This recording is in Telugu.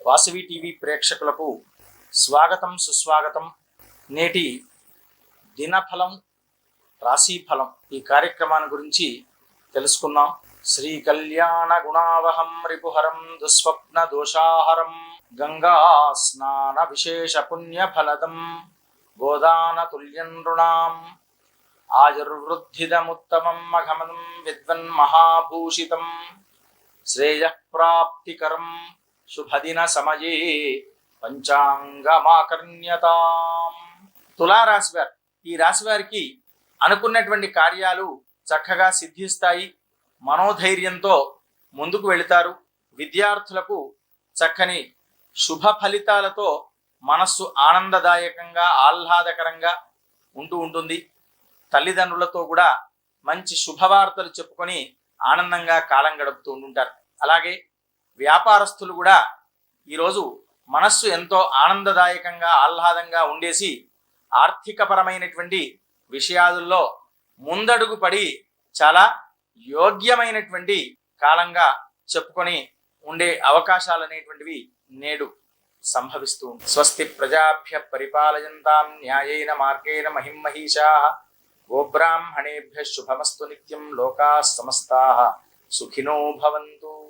వాసవి టీవీ ప్రేక్షకులకు స్వాగతం సుస్వాగతం. నేటి దినఫలం రాశిఫలం ఈ కార్యక్రమాన్ని గురించి తెలుసుకుందాం. శ్రీ కళ్యాణ గుణావహం రిపుహరం దుస్వప్న దోషాహరం గంగా స్నాన విశేష పుణ్యఫలదం గోదాన తుల్యం నృణాం ఆయుర్వృద్ధిదముత్తమం మఘమనం విద్వన్ మహాభూషితం శ్రేయఃప్రాప్తికరం శుభదిన సమయే పంచాంగమాకర్ణ్యతాం. తులారాశి వారు, ఈ రాశి వారికి అనుకున్నటువంటి కార్యాలు చక్కగా సిద్ధిస్తాయి. మనోధైర్యంతో ముందుకు వెళతారు. విద్యార్థులకు చక్కని శుభ ఫలితాలతో మనస్సు ఆనందదాయకంగా ఆహ్లాదకరంగా ఉంటుంది. తల్లిదండ్రులతో కూడా మంచి శుభవార్తలు చెప్పుకొని ఆనందంగా కాలం గడుపుతూ ఉంటారు. అలాగే వ్యాపారస్తులు కూడా ఈరోజు మనస్సు ఎంతో ఆనందదాయకంగా ఆహ్లాదంగా ఉండేసి ఆర్థికపరమైనటువంటి విషయాలలో ముందడుగు పడి చాలా యోగ్యమైనటువంటి కాలంగా చెప్పుకొని ఉండే అవకాశాలు అనేటువంటివి నేడు సంభవిస్తూ. స్వస్తి ప్రజాభ్య పరిపాలయంతాం న్యాయేన మార్గేణ మహిమహీషాః గోబ్రాహ్మణేభ్య శుభమస్తు నిత్యం లోకాః సమస్తాః సుఖినో భవంతు.